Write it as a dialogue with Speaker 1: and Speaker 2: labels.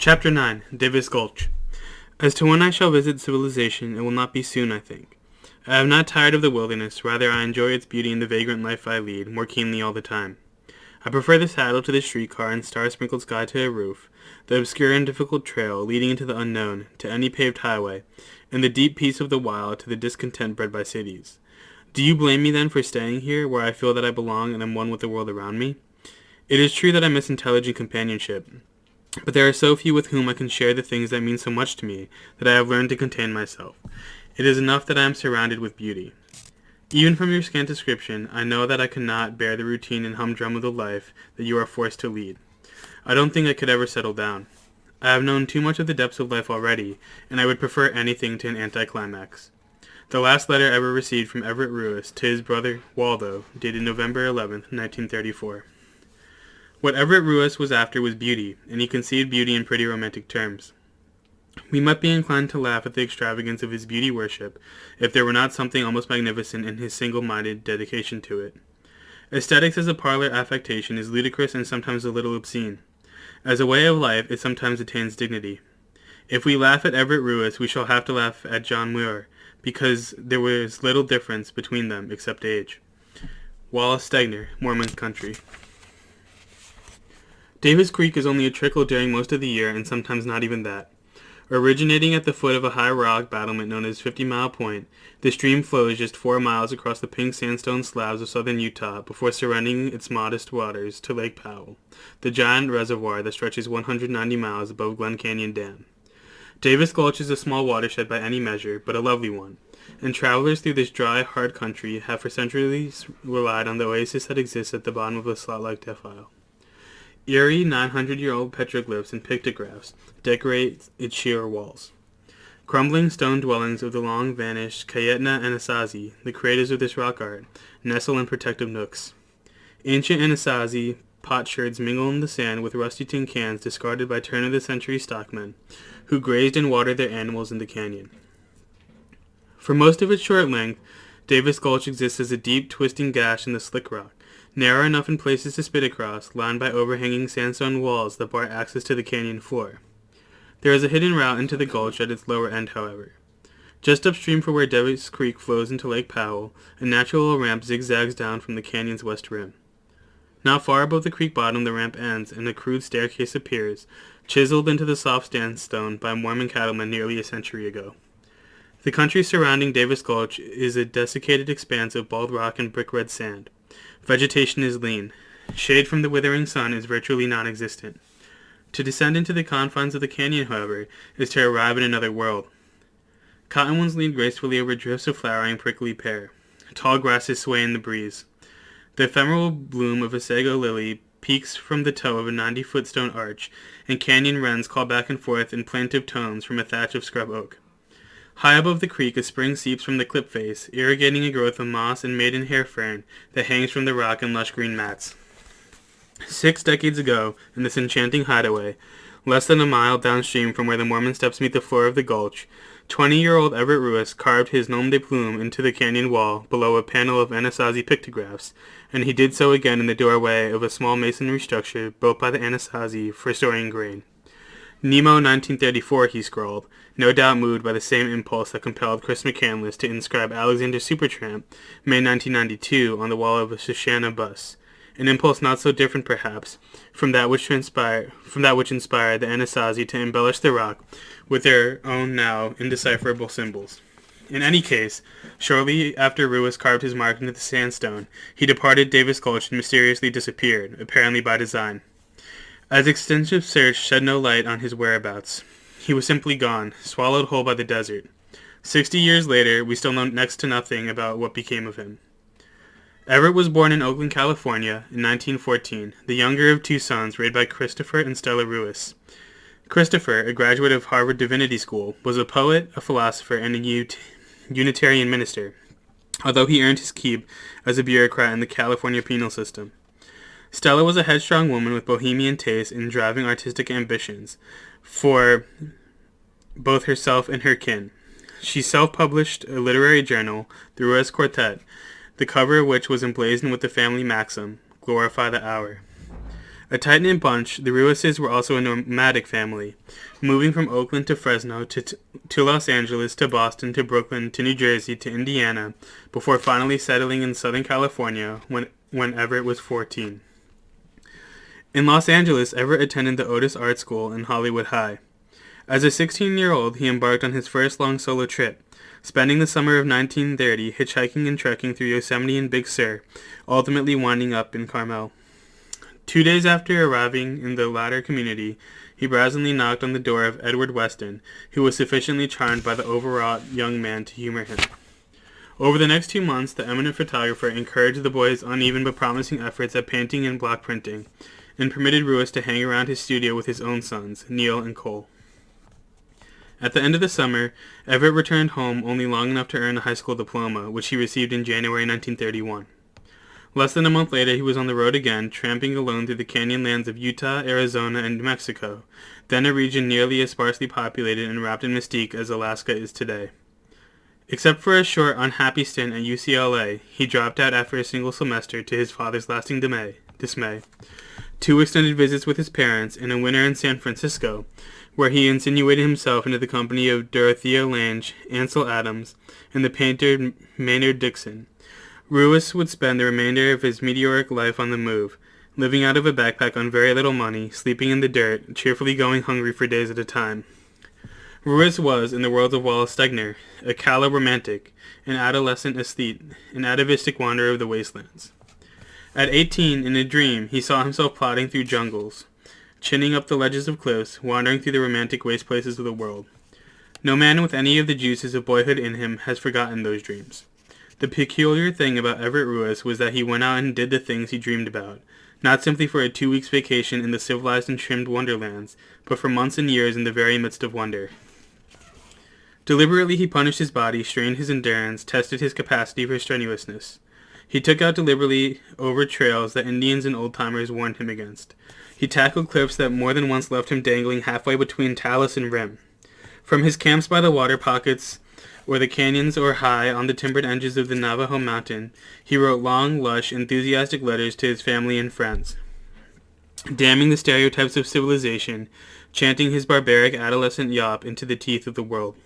Speaker 1: Chapter 9. Davis Gulch. As to when I shall visit civilization, it will not be soon, I think. I am not tired of the wilderness, rather I enjoy its beauty and the vagrant life I lead, more keenly all the time. I prefer the saddle to the streetcar and star-sprinkled sky to a roof, the obscure and difficult trail leading into the unknown, to any paved highway, and the deep peace of the wild to the discontent bred by cities. Do you blame me then for staying here, where I feel that I belong and am one with the world around me? It is true that I miss intelligent companionship, but there are so few with whom I can share the things that mean so much to me that I have learned to contain myself. It is enough that I am surrounded with beauty. Even from your scant description, I know that I cannot bear the routine and humdrum of the life that you are forced to lead. I don't think I could ever settle down. I have known too much of the depths of life already, and I would prefer anything to an anticlimax. The last letter ever received from Everett Ruis to his brother Waldo, dated November 11th, 1934. What Everett Ruis was after was beauty, and he conceived beauty in pretty romantic terms. We might be inclined to laugh at the extravagance of his beauty worship, if there were not something almost magnificent in his single-minded dedication to it. Aesthetics as a parlor affectation is ludicrous and sometimes a little obscene. As a way of life, it sometimes attains dignity. If we laugh at Everett Ruis, we shall have to laugh at John Muir, because there was little difference between them except age. Wallace Stegner, Mormon Country. Davis Creek is only a trickle during most of the year, and sometimes not even that. Originating at the foot of a high rock battlement known as 50 Mile Point, the stream flows just 4 miles across the pink sandstone slabs of southern Utah before surrendering its modest waters to Lake Powell, the giant reservoir that stretches 190 miles above Glen Canyon Dam. Davis Gulch is a small watershed by any measure, but a lovely one, and travelers through this dry, hard country have for centuries relied on the oasis that exists at the bottom of the slot-like defile. Eerie 900-year-old petroglyphs and pictographs decorate its sheer walls. Crumbling stone dwellings of the long-vanished Cayetna and Anasazi, the creators of this rock art, nestle in protective nooks. Ancient Anasazi potsherds mingle in the sand with rusty tin cans discarded by turn-of-the-century stockmen, who grazed and watered their animals in the canyon. For most of its short length, Davis Gulch exists as a deep, twisting gash in the slick rock, narrow enough in places to spit across, lined by overhanging sandstone walls that bar access to the canyon floor. There is a hidden route into the gulch at its lower end, however. Just upstream from where Davis Creek flows into Lake Powell, a natural ramp zigzags down from the canyon's west rim. Not far above the creek bottom the ramp ends, and a crude staircase appears, chiseled into the soft sandstone by Mormon cattlemen nearly a century ago. The country surrounding Davis Gulch is a desiccated expanse of bald rock and brick-red sand. Vegetation is lean. Shade from the withering sun is virtually non-existent. To descend into the confines of the canyon, however, is to arrive in another world. Cottonwoods lean gracefully over drifts of flowering prickly pear. Tall grasses sway in the breeze. The ephemeral bloom of a sago lily peeks from the toe of a 90-foot stone arch, and canyon wrens call back and forth in plaintive tones from a thatch of scrub oak. High above the creek, a spring seeps from the cliff face, irrigating a growth of moss and maidenhair fern that hangs from the rock in lush green mats. 6 decades ago, in this enchanting hideaway, less than a mile downstream from where the Mormon steps meet the floor of the gulch, 20-year-old Everett Ruis carved his nom de plume into the canyon wall below a panel of Anasazi pictographs, and he did so again in the doorway of a small masonry structure built by the Anasazi for storing grain. Nemo 1934, he scrawled, no doubt moved by the same impulse that compelled Chris McCandless to inscribe Alexander Supertramp, May 1992, on the wall of a Shoshana bus. An impulse not so different, perhaps, from that which inspired the Anasazi to embellish the rock with their own now indecipherable symbols. In any case, shortly after Ruis carved his mark into the sandstone, he departed Davis Gulch and mysteriously disappeared, apparently by design. As extensive search shed no light on his whereabouts, he was simply gone, swallowed whole by the desert. 60 years later, we still know next to nothing about what became of him. Everett was born in Oakland, California, in 1914, the younger of 2 sons raised by Christopher and Stella Ruis. Christopher, a graduate of Harvard Divinity School, was a poet, a philosopher, and a Unitarian minister, although he earned his keep as a bureaucrat in the California penal system. Stella was a headstrong woman with bohemian tastes and driving artistic ambitions for both herself and her kin. She self-published a literary journal, the Ruis Quartet, the cover of which was emblazoned with the family maxim, "Glorify the Hour." A tight-knit bunch, the Ruises were also a nomadic family, moving from Oakland to Fresno to Los Angeles to Boston to Brooklyn to New Jersey to Indiana before finally settling in Southern California when Everett was 14. In Los Angeles, Everett attended the Otis Art School and Hollywood High. As a 16-year-old, he embarked on his first long solo trip, spending the summer of 1930 hitchhiking and trekking through Yosemite and Big Sur, ultimately winding up in Carmel. 2 days after arriving in the latter community, he brazenly knocked on the door of Edward Weston, who was sufficiently charmed by the overwrought young man to humor him. Over the next 2 months, the eminent photographer encouraged the boy's uneven but promising efforts at painting and block printing, and permitted Ruiz to hang around his studio with his own sons, Neil and Cole. At the end of the summer, Everett returned home only long enough to earn a high school diploma, which he received in January 1931. Less than a month later, he was on the road again, tramping alone through the canyon lands of Utah, Arizona, and New Mexico, then a region nearly as sparsely populated and wrapped in mystique as Alaska is today. Except for a short, unhappy stint at UCLA, he dropped out after a single semester to his father's lasting dismay. 2 extended visits with his parents, and a winter in San Francisco, where he insinuated himself into the company of Dorothea Lange, Ansel Adams, and the painter Maynard Dixon. Ruiz would spend the remainder of his meteoric life on the move, living out of a backpack on very little money, sleeping in the dirt, cheerfully going hungry for days at a time. Ruiz was, in the words of Wallace Stegner, a callow romantic, an adolescent aesthete, an atavistic wanderer of the wastelands. At 18, in a dream, he saw himself plodding through jungles, chinning up the ledges of cliffs, wandering through the romantic waste places of the world. No man with any of the juices of boyhood in him has forgotten those dreams. The peculiar thing about Everett Ruiz was that he went out and did the things he dreamed about, not simply for a 2 weeks vacation in the civilized and trimmed wonderlands, but for months and years in the very midst of wonder. Deliberately he punished his body, strained his endurance, tested his capacity for strenuousness. He took out deliberately over trails that Indians and old-timers warned him against. He tackled cliffs that more than once left him dangling halfway between talus and rim. From his camps by the water pockets, or the canyons or high on the timbered edges of the Navajo Mountain, he wrote long, lush, enthusiastic letters to his family and friends, damning the stereotypes of civilization, chanting his barbaric adolescent yawp into the teeth of the world.